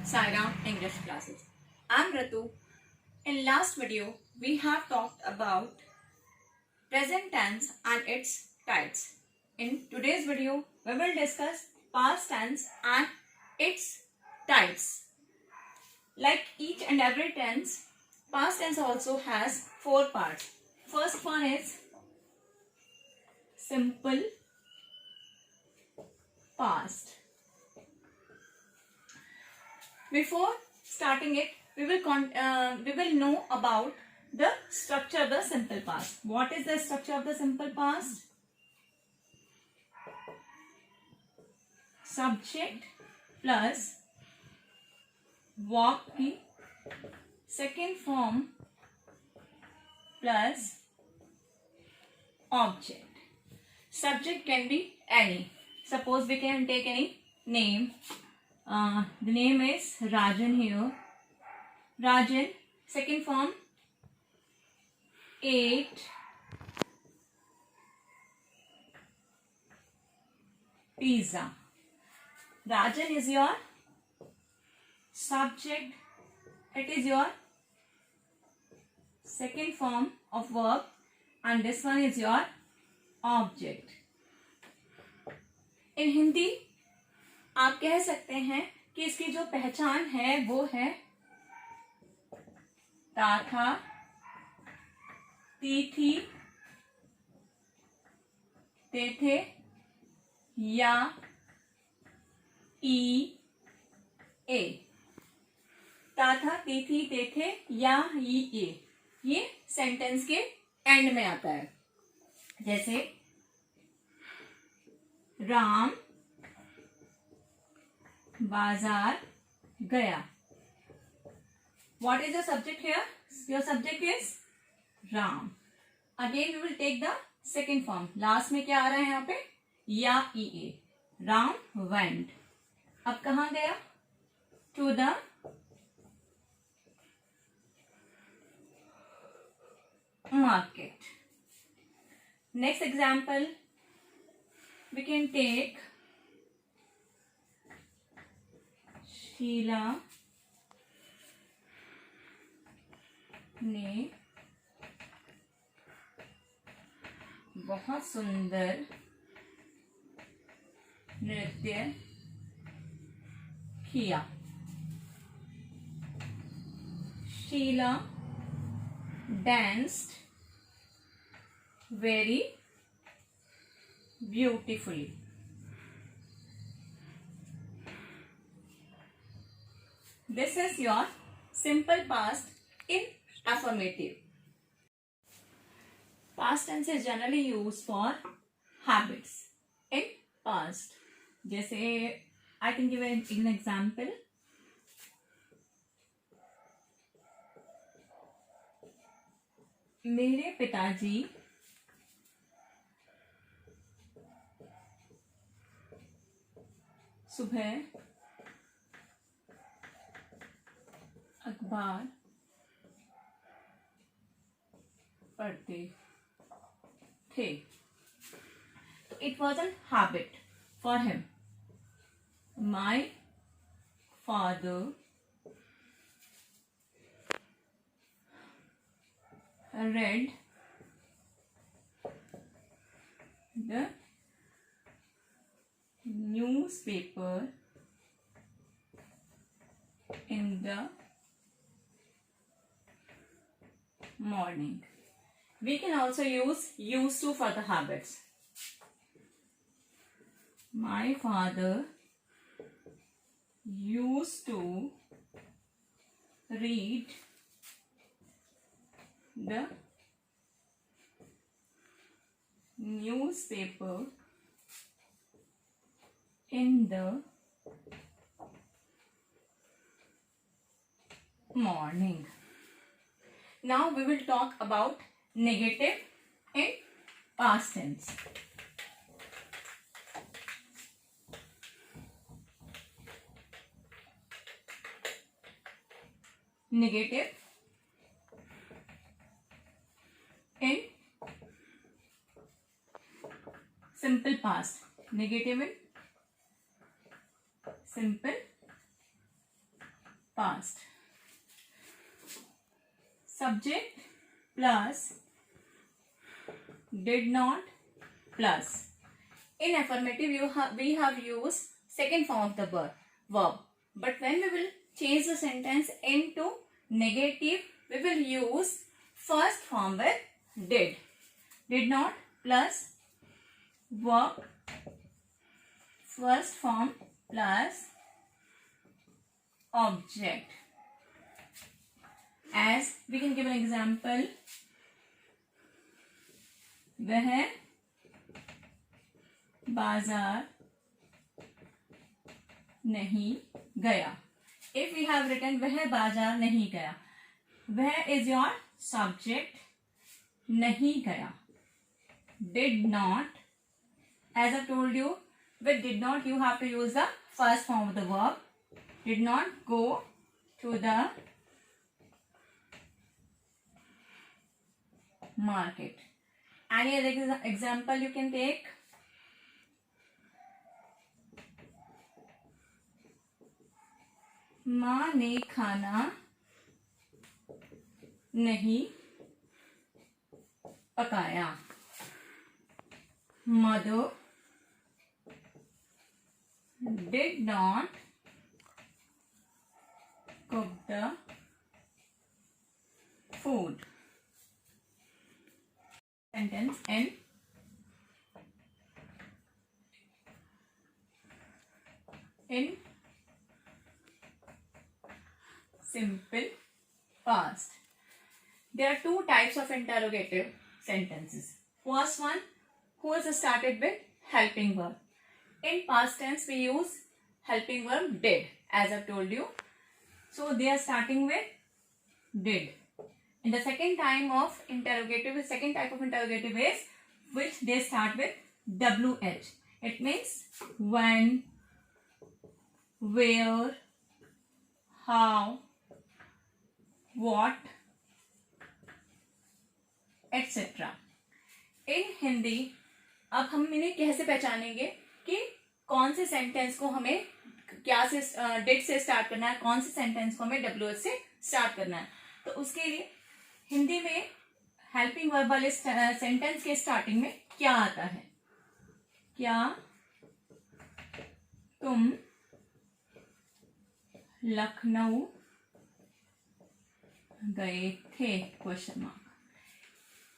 Sairam English classes. I'm Ratu. In last video, we have talked about present tense and its types. In today's video, we will discuss past tense and its types. Like each and every tense, past tense also has 4 parts. First one is simple past. Before starting it, we will know about the structure of the simple past. What is the structure of the simple past? Subject plus verb की second form plus object. Subject can be any. Suppose we can take any name. The name is Rajan here. Rajan, second form, ate pizza. Rajan is your subject. It is your second form of verb and this one is your object. In Hindi आप कह सकते हैं कि इसकी जो पहचान है वो है ता था, ती थी, ते थे, या, ई, ए. ता था, ती थी, ते थे, या, ई, ए. ये सेंटेंस के एंड में आता है. जैसे राम बाजार गया. What is the subject here? Your subject is Ram. Again we will take the second form. Last में क्या आ रहा है यहाँ पे? या, ई, ए. Ram went. अब कहाँ गया? To the market. Next example we can take Sheila ने बहुत सुंदर नृत्य किया. Sheila danced very beautifully. This is your simple past in affirmative. Past tense is generally used for habits in past. जैसे I can give an example. मेरे पिताजी सुबह अखबार पढ़ते थे. तो it was a habit for him. My father read the newspaper in the morning. We can also use used to for the habits. My father used to read the newspaper in the morning. Now we will talk about negative in past tense. Negative in simple past. Negative in simple past. Subject plus did not plus. In affirmative, we have used second form of the verb. But when we will change the sentence into negative, we will use first form with did. Did not plus verb first form plus object. As we can give an example, वह बाजार नहीं गया. If we have written वह बाजार नहीं गया, वह is your subject, नहीं गया. Did not, as I told you, with did not you have to use the first form of the verb. Did not go to the market. Any other example you can take? माँ ने खाना नहीं पकाया. Mother did not cook the food. Sentence in simple past. There are two types of interrogative sentences. First one, who is started with helping verb. In past tense, we use helping verb did, as I've told you. So they are starting with did. And the second type of interrogative is which they start with WH. It means when, where, how, what, etc. In Hindi अब हम इन्हें कैसे पहचानेंगे कि कौन से sentence को हमें क्या से डिड से स्टार्ट करना है, कौन से सेंटेंस को हमें WH से स्टार्ट करना है. तो उसके लिए हिंदी में हेल्पिंग वर्ब वाले सेंटेंस के स्टार्टिंग में क्या आता है? क्या तुम लखनऊ गए थे? Question mark.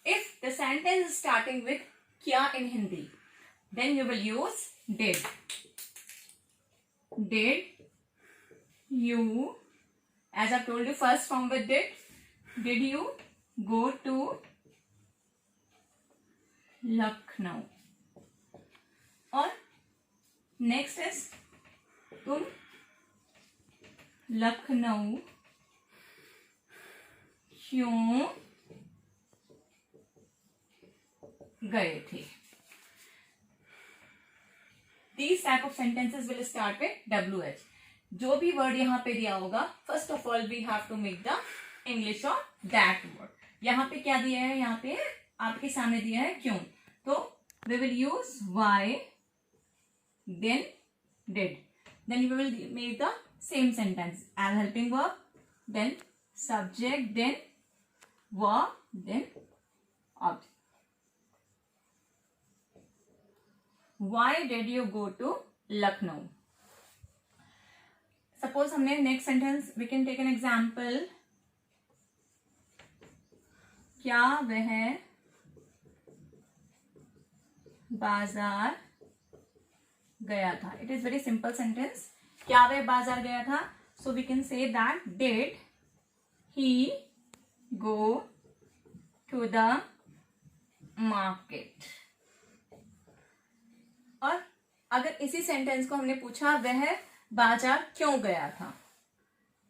If the sentence is starting with क्या in Hindi, then you will use did. Did you, as I told you, first form with did you go to Lucknow? और next is तुम लखनऊ क्यों गए थे? These type of sentences will start with WH. जो भी word यहाँ पे दिया होगा, first of all we have to make the English of that word. यहाँ पे क्या दिया है? यहाँ पे आपके सामने दिया है क्यों. तो we will use why, then did. Then we will make the same sentence as helping verb, then subject, then verb, then object. Why did you go to Lucknow? Suppose हमने next sentence, we can take an example. क्या वह बाजार गया था? It is very simple sentence. क्या वह बाजार गया था? So we can say that did he go to the market? और अगर इसी सेंटेंस को हमने पूछा वह बाजार क्यों गया था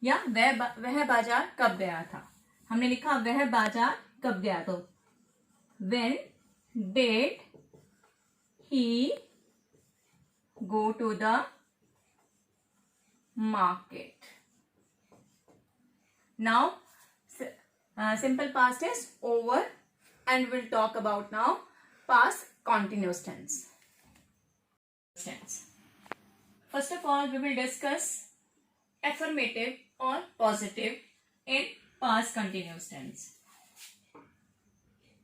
या वह बाजार कब गया था, हमने लिखा वह बाजार कब गया. तो when did he go to the market? Now simple past is over and we'll talk about now past continuous tense. First of all, we will discuss affirmative or positive in past continuous tense.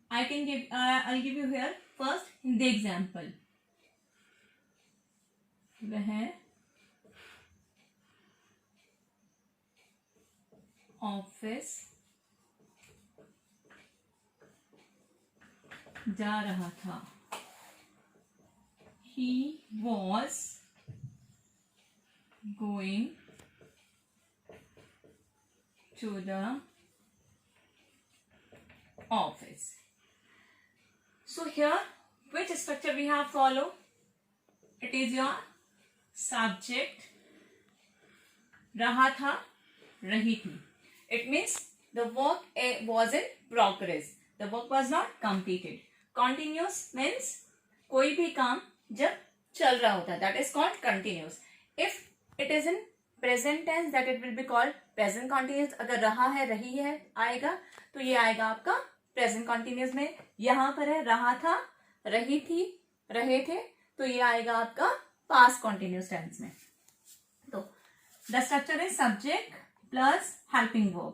I'll give you here first the example. वह office जा रहा था. He was going to the office. So here, which structure we have follow? It is your subject. रहा था, रही थी. It means the work was in progress. The work was not completed. Continuous means कोई भी काम जब चल रहा होता है, that is called continuous. If it is in present tense, that it will be called present continuous. अगर रहा है, रही है आएगा तो ये आएगा आपका present continuous में. यहाँ पर है रहा था, रही थी, रहे थे, तो ये आएगा आपका past continuous tense में. तो the structure is subject plus helping verb.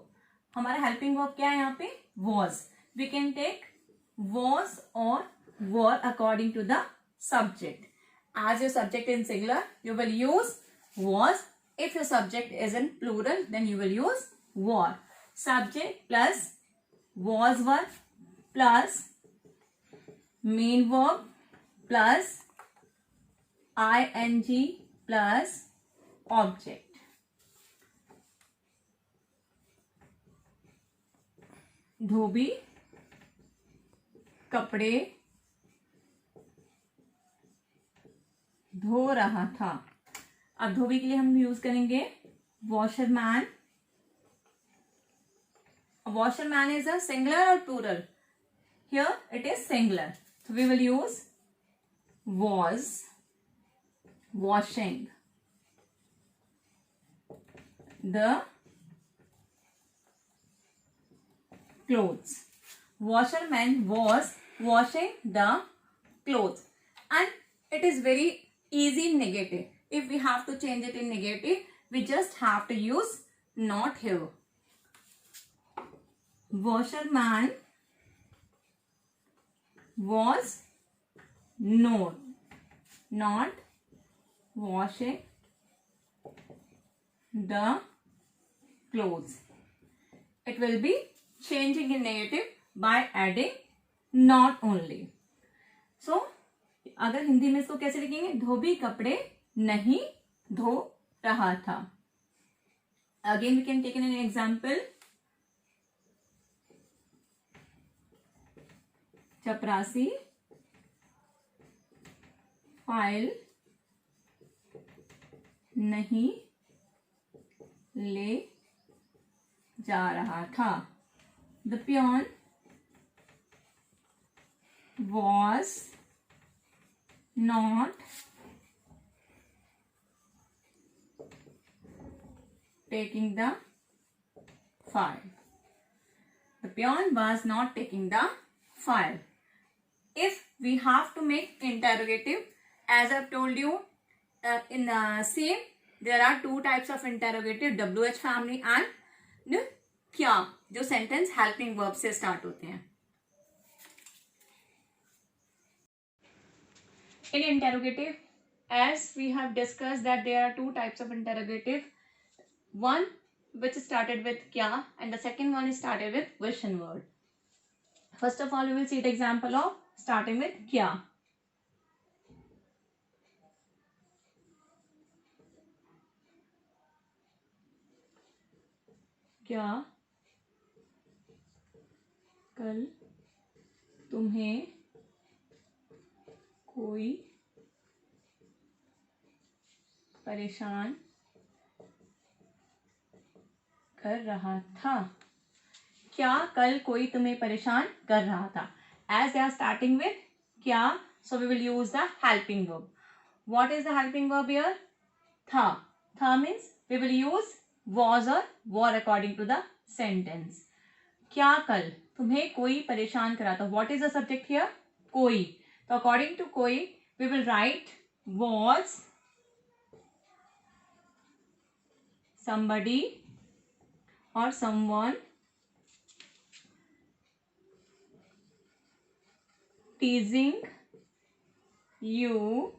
हमारा helping verb क्या है यहाँ पे? Was. We can take was or were according to the subject. As your subject in singular, you will use was. If your subject is in plural, then you will use were. Subject plus was verb plus main verb plus ing plus object. धोबी कपड़े धो रहा था. अब धोबी के लिए हम use करेंगे washerman. Washerman is a singular और plural? Here it is singular, so we will use was washing the clothes. Washerman was washing the clothes, and it is very easy in negative. If we have to change it in negative, we just have to use not here. Washerman was not washing the clothes. It will be changing in negative by adding not only. So अगर हिंदी में इसको कैसे लिखेंगे? धोबी कपड़े नहीं धो रहा था. Again we can take an example. चपरासी फाइल नहीं ले जा रहा था. The peon was not taking the file. The peon was not taking the file. If we have to make interrogative, as I've told you in the same, there are two types of interrogative, WH family and क्या, जो sentence helping verb से start होते हैं. In interrogative, as we have discussed that there are two types of interrogative, one which started with kya and the second one is started with question word. First of all, we will see the example of starting with kya. क्या कल तुम्हें कोई परेशान कर रहा था? क्या कल कोई तुम्हें परेशान कर रहा था? As they are starting with क्या, so we will use the helping verb. What is the helping verb here? था. था means we will use was or were according to the sentence. क्या कल तुम्हें कोई परेशान करा था? What is the subject here? कोई. So according to कोई we will write was somebody or someone teasing you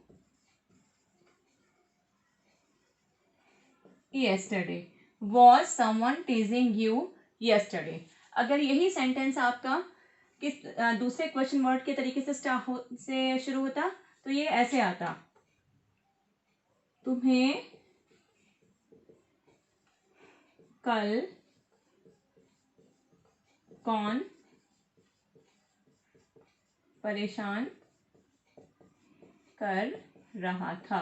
yesterday. Was someone teasing you yesterday? अगर यही सेंटेंस आपका किस दूसरे क्वेश्चन वर्ड के तरीके से से शुरू होता तो ये ऐसे आता, तुम्हें कल कौन परेशान कर रहा था।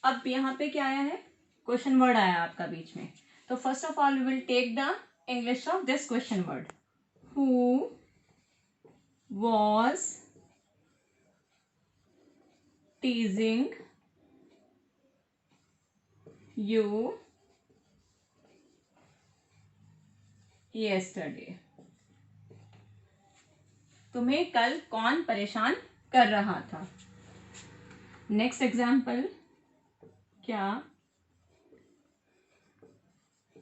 अब यहाँ पे क्या आया है, क्वेश्चन वर्ड आया आपका बीच में। तो first of all we will take the English of this question word. Who was teasing you yesterday? तुम्हें कल कौन परेशान कर रहा था। नेक्स्ट एग्जाम्पल, क्या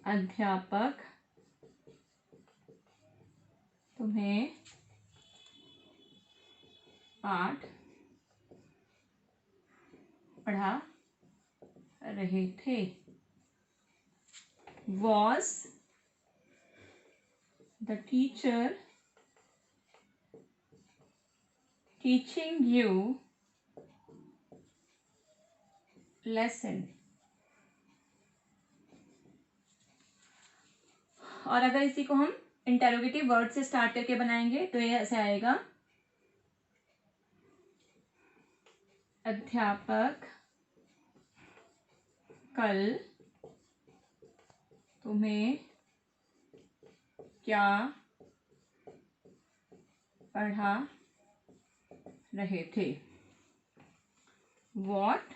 अध्यापक तुम्हें पाठ पढ़ा रहे थे। Was the teacher teaching you lesson? और अगर इसी को हम इंटेरोगेटिव वर्ड से स्टार्ट करके बनाएंगे तो ये ऐसे आएगा, अध्यापक कल तुम्हें क्या पढ़ा रहे थे। What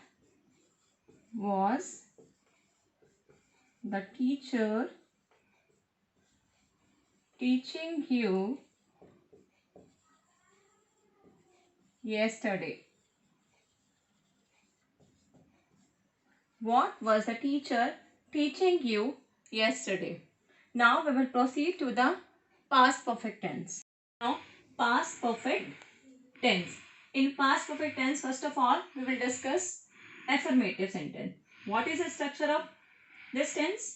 was the teacher teaching you yesterday? What was the teacher teaching you yesterday? Now we will proceed to the past perfect tense. Now past perfect tense. In past perfect tense, first of all we will discuss affirmative sentence. What is the structure of this tense?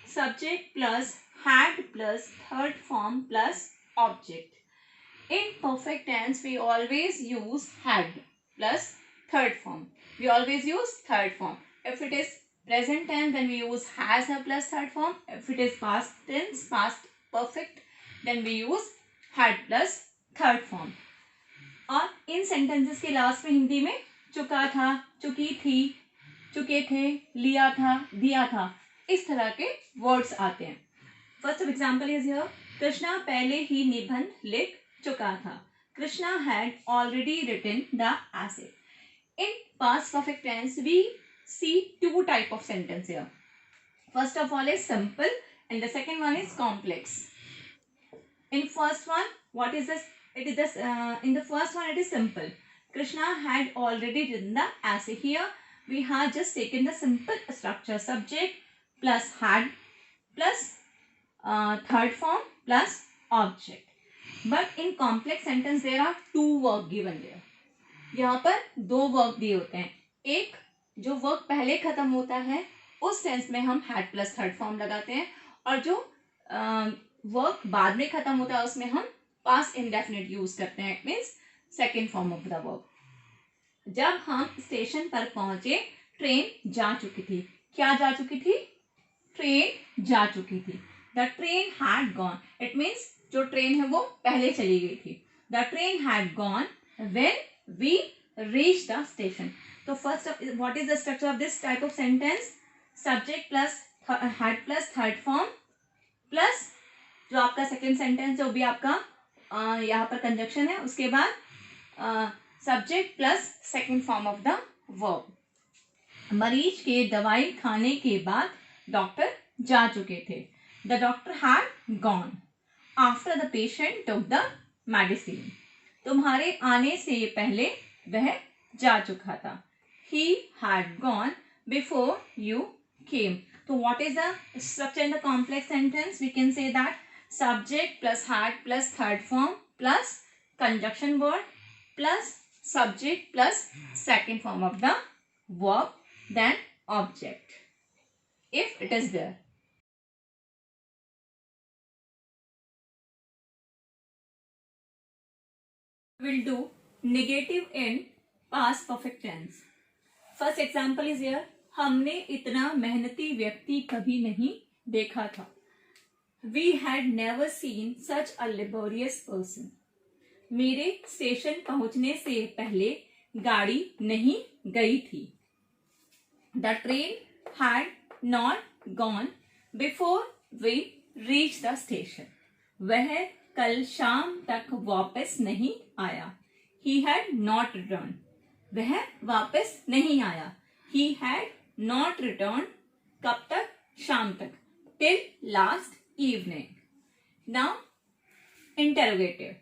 Subject plus had plus third form plus object. In perfect tense we always use had plus third form. We always use third form. If it is present tense then we use has plus third form. If it is past tense, past perfect, then we use had plus third form. और इन sentences के last में हिंदी में चुका था, चुकी थी, चुके थे, लिया था, दिया था, इस तरह के वर्ड्स आते हैं। First example is here, Krishna पहले ही निबंध लिख चुका था। Krishna had already written the essay. In past perfect tense we see two type of sentence here. First of all is simple and the second one is complex. In first one, what is this? It is this. In the first one, it is simple. Krishna had already written the essay. Here we have just taken the simple structure: subject plus had plus third form plus object. But in complex sentence there are two verb given there. यहाँ पर दो verb दिए होते हैं। एक जो verb पहले खत्म होता है उस टेंस में हम हैड प्लस थर्ड फॉर्म लगाते हैं, और जो वर्ब बाद में खत्म होता है उसमें हम पास्ट इंडेफिनिट यूज करते हैं। It means second form of the verb. जब हम स्टेशन पर पहुंचे ट्रेन जा चुकी थी। क्या जा चुकी थी? ट्रेन जा चुकी थी। The train had gone. इट मीन्स जो ट्रेन है वो पहले चली गई थी। The train had gone when we reach the station. तो first what is the structure of this type of sentence? Subject plus had plus third form plus जो आपका सेकेंड सेंटेंस जो भी आपका यहाँ पर कंजक्शन है, उसके बाद subject plus second form of the verb. मरीज के दवाई खाने के बाद डॉक्टर जा चुके थे। The doctor had gone after the patient took the medicine. तुम्हारे आने से पहले वह जा चुका था। He had gone before you came. So what is the structure in the complex sentence? We can say that subject plus had plus third form plus conjunction word plus subject plus second form of the verb, then object, if it is there. We'll do negative in past perfect tense. First example is here. हमने इतना मेहनती व्यक्ति कभी नहीं देखा था. We had never seen such a laborious person. मेरे station पहुंचने से पहले गाड़ी नहीं गई थी. The train had not gone before we reached the station. वह कल शाम तक वापस नहीं आया. He had not returned. वह वापस नहीं आया. He had not returned. कब तक? शाम तक. Till last evening. Now interrogative.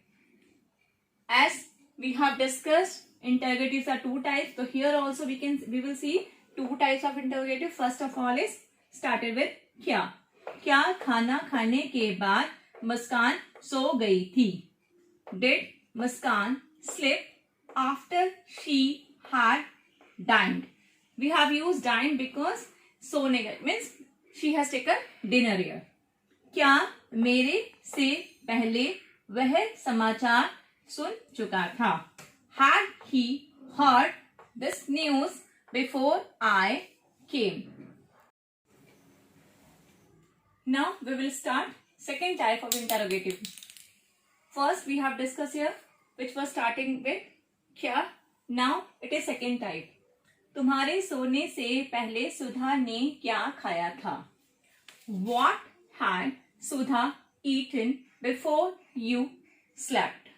As we have discussed, interrogatives are two types. So here also we will see two types of interrogative. First of all is started with क्या. क्या खाना खाने के बाद मुस्कान सो गई थी? Did Muskan sleep after she had dined? We have used dined because सोने गई means she has taken dinner here. क्या मेरे से पहले वह समाचार सुन चुका था? Had he heard this news before I came? Now we will start second type of interrogative. First we have discussed here which was starting with क्या. Now it is second type. तुम्हारे सोने से पहले सुधा ने क्या खाया था? What had Sudha eaten before you slept?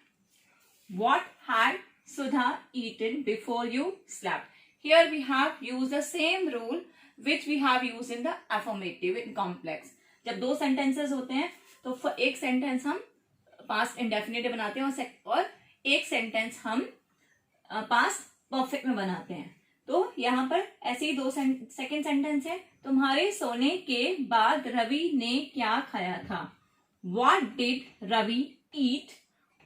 What had Sudha eaten before you slept? Here we have used the same rule which we have used in the affirmative in complex. जब दो sentences होते हैं तो एक sentence हम past indefinite बनाते हैं और एक sentence हम past perfect में बनाते हैं. तो यहाँ पर ऐसे ही दो सेकेंड सेंटेंस है. तुम्हारे सोने के बाद रवि ने क्या खाया था? What did Ravi eat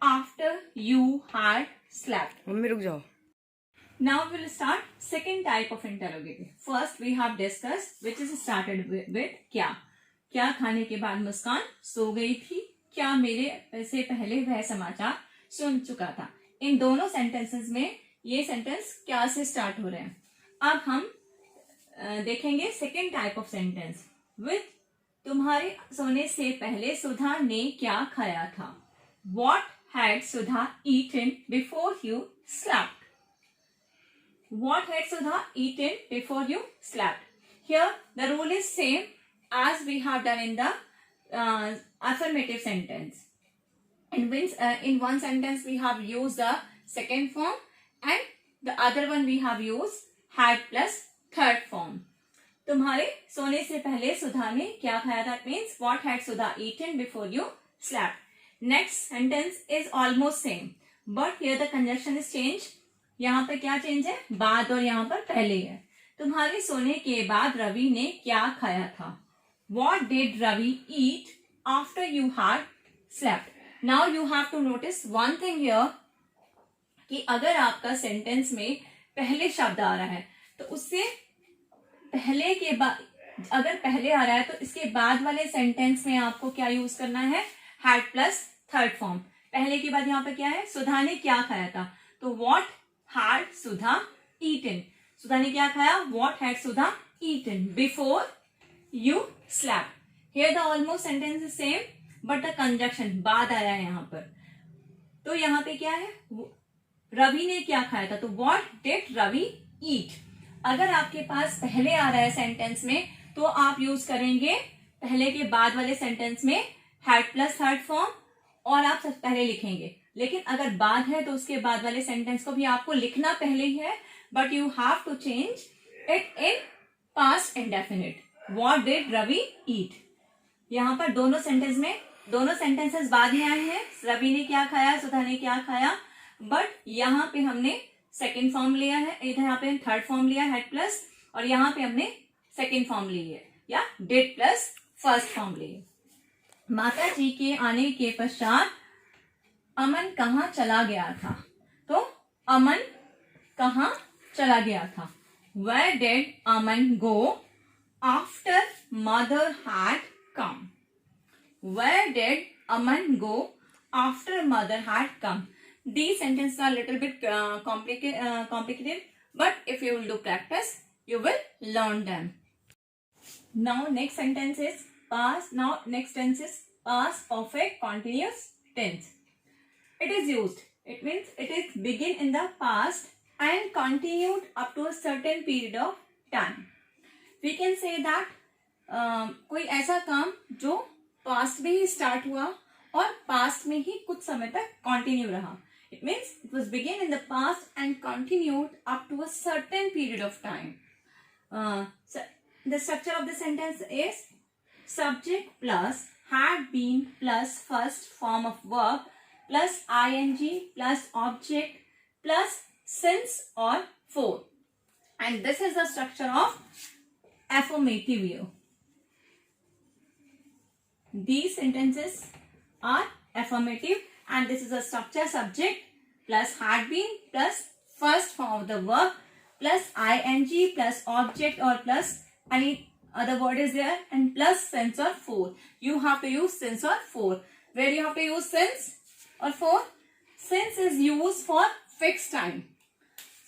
after you had slept? Mummy रुक जाओ. Now we will start second type of interrogative. First we have discussed which is started with क्या. क्या खाने के बाद मुस्कान सो गई थी? क्या मेरे से पहले वह समाचार सुन चुका था? इन दोनों सेंटेंसेस में ये सेंटेंस क्या से स्टार्ट हो रहे हैं. अब हम देखेंगे second type of sentence with तुम्हारे सोने से पहले सुधा ने क्या खाया था? What had Sudha eaten before you slept? What had Sudha eaten before you slept? Here the rule is same as we have done in the affirmative sentence. In one sentence we have used the second form and the other one we have used had plus third form. तुम्हारे सोने से पहले सुधा ने क्या खाया था? Means what had Sudha eaten before you slept. Next sentence is almost same but here the conjunction is changed. यहाँ पर क्या चेंज है? बाद और यहाँ पर पहले है. तुम्हारे सोने के बाद रवि ने क्या खाया था? What did Ravi eat after you had slept? Now you have to notice one thing here कि अगर आपका सेंटेंस में पहले शब्द आ रहा है तो उससे पहले के बाद अगर पहले आ रहा है तो इसके बाद वाले सेंटेंस में आपको क्या यूज करना है? Had plus third form. पहले के बाद यहाँ पर क्या है? सुधा ने क्या खाया था? तो what had Sudha eaten. Sudha ने क्या खाया? What had Sudha eaten before you slap. Here the almost sentence is same but the conjunction बाद आया है यहाँ पर. तो यहाँ पे क्या है? रवि ने क्या खाया था? तो व्हाट डिड रवि ईट. अगर आपके पास पहले आ रहा है सेंटेंस में तो आप यूज करेंगे पहले के बाद वाले सेंटेंस में हैड प्लस थर्ड फॉर्म और आप सब पहले लिखेंगे. लेकिन अगर बाद है तो उसके बाद वाले सेंटेंस को भी आपको लिखना पहले ही है but you have to change it in past indefinite. What did Ravi eat. यहाँ पर दोनों सेंटेंसेस बाद में आए हैं. रवि ने क्या खाया, सुधा ने क्या खाया, बट यहाँ पे हमने सेकेंड फॉर्म लिया है, इधर यहाँ पे थर्ड फॉर्म लिया हैड प्लस और यहाँ पे हमने सेकेंड फॉर्म लिए या डिड प्लस फर्स्ट फॉर्म लिए। माता जी के आने के पश्चात अमन कहाँ चला गया था? तो अमन कहाँ चला गया था? Where did Aman go after mother had come? Where did Aman go after mother had come? These sentences are a little bit complicated, but if you will do practice, you will learn them. Now next sentence is past. Now next tense is past perfect continuous tense. It is used. It means it is begin in the past and continued up to a certain period of time. We can say that कोई ऐसा काम जो past में ही start हुआ और past में ही कुछ समय तक कंटिन्यू रहा. It means it was begin in the past and continued up to a certain period of time. So the structure of the sentence is subject plus had been plus first form of verb plus ing plus object plus since or for. And this is the structure of affirmative view. These sentences are affirmative and this is a structure subject plus had been plus first form of the verb plus ing plus object or plus any other word is there and plus since or for. You have to use since or for. Where you have to use since or for? Since is used for fixed time.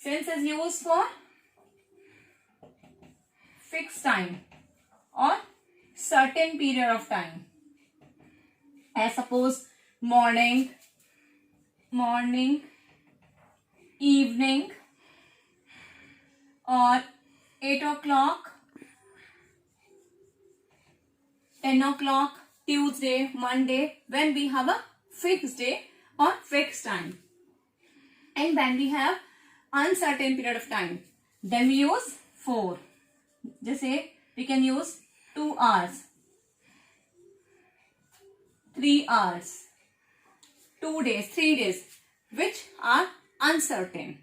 Since is used for fixed time or certain period of time. As suppose morning, evening or 8 o'clock, 10 o'clock, Tuesday, Monday, when we have a fixed day or fixed time. And when we have uncertain period of time, then we use for. Just say we can use 2 hours, 3 hours, 2 days, 3 days, which are uncertain.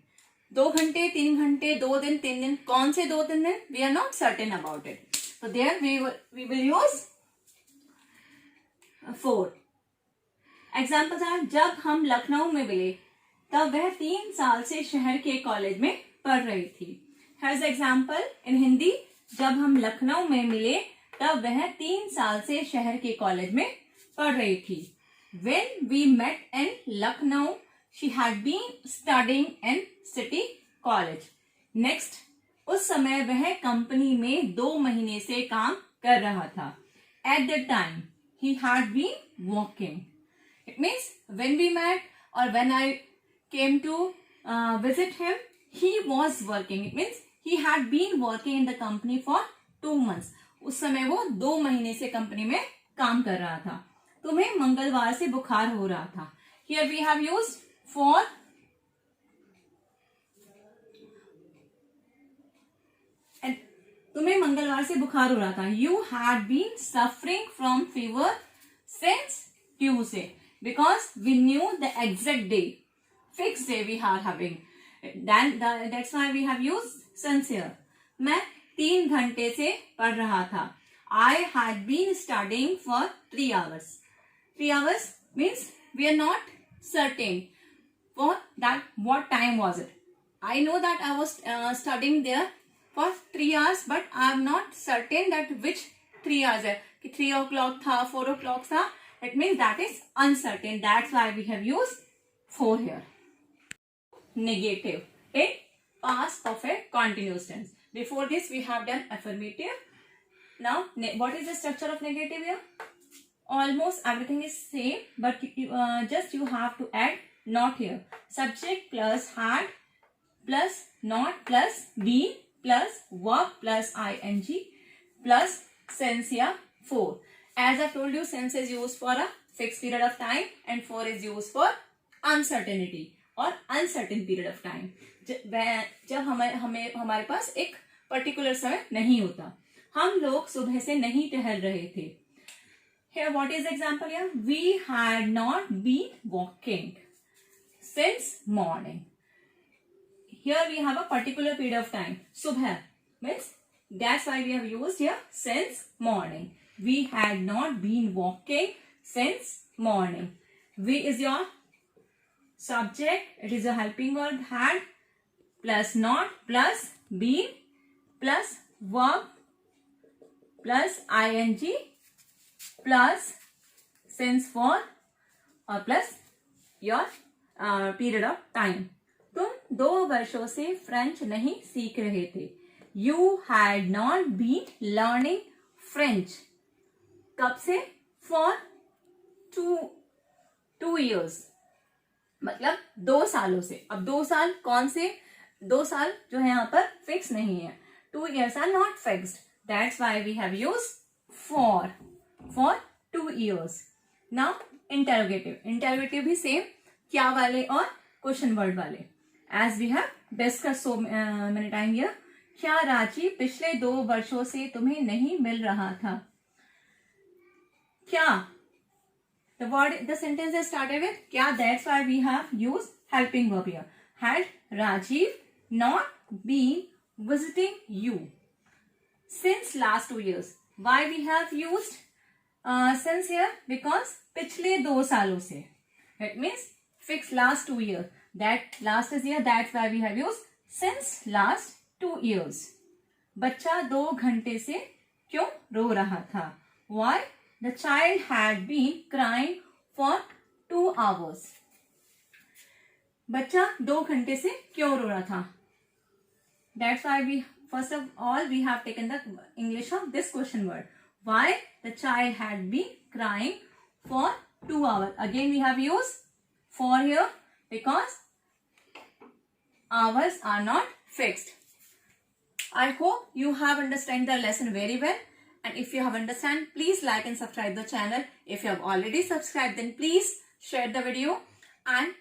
2 घंटे, 3 घंटे, 2 दिन, 3 दिन, कौन से 2 दिन? We are not certain about it. So there we will use for. Examples are जब हम लखनऊ में मिले तब वह 3 साल से शहर के कॉलेज में पढ़ रही थी. Here's the example in Hindi. जब हम लखनऊ में मिले तब वह 3 साल से शहर के कॉलेज में पढ़ रही थी. When we met in Lucknow, she had been studying in city college. Next, उस समय वह कंपनी में 2 महीने से काम कर रहा था. At that time, he had been working. It means when we met or when I came to visit him, he was working. It means he had been working in the company for 2 months. उस समय वो 2 महीने से company में काम कर रहा था. तुम्हें मंगलवार से बुखार हो रहा था. Here we have used for. And तुम्हें मंगलवार से बुखार हो रहा था. You had been suffering from fever since Tuesday because we knew the exact day, fixed day we are having. Then that's why we have used since here. मैं 3 घंटे से पढ़ रहा था. I had been studying for 3 hours. 3 hours means we are not certain for that what time was it. I know that I was studying there for 3 hours, but I am not certain that which 3 hours है. कि 3 o'clock था, 4 o'clock था. It means that is uncertain. That's why we have used for here. Negative in past perfect continuous tense. Before this we have done affirmative. Now what is the structure of negative here? Almost everything is same, but just you have to add not here. Subject plus had plus not plus been plus verb plus ing plus since here for. As I told you, since is used for a fixed period of time and for is used for uncertainty or uncertain period of time. जब हमारे पास एक particular समय नहीं होता. हम लोग सुबह से नहीं टहल रहे थे. Here what is the example here? We had not been walking since morning. Here we have a particular period of time. Subha means That's why we have used here since morning. We had not been walking since morning. We is your subject. It is a helping verb had plus not plus been plus verb plus ing plus since for और plus your period of time. तुम 2 वर्षों से French नहीं सीख रहे थे. You had not been learning French. कब से? फॉर 2 years, मतलब 2 सालों से. अब 2 साल कौन से? 2 साल जो है यहाँ पर फिक्स नहीं है. 2 years are not fixed. That's why we have used for 2 years. Now interrogative भी सेम, क्या वाले और क्वेश्चन वर्ड वाले. As we have discuss so many time here. क्या रांची पिछले 2 वर्षों से तुम्हें नहीं मिल रहा था? क्या the sentence is started with क्या. That's why we have used helping verb here. Had Rajiv not been visiting you since last 2 years? Why we have used since here? Because पिछले 2 सालों से. It means fix last 2 years. That last is here. That's why we have used since last 2 years. बच्चा 2 घंटे से क्यों रो रहा था? Why? The child had been crying for 2 hours. बच्चा 2 घंटे से क्यों रो रहा था? That's why we first of all we have taken the English of this question word. Why the child had been crying for 2 hours. Again we have used for here because hours are not fixed. I hope you have understand the lesson very well. And if you have understand, please like and subscribe the channel. If you have already subscribed, then please share the video and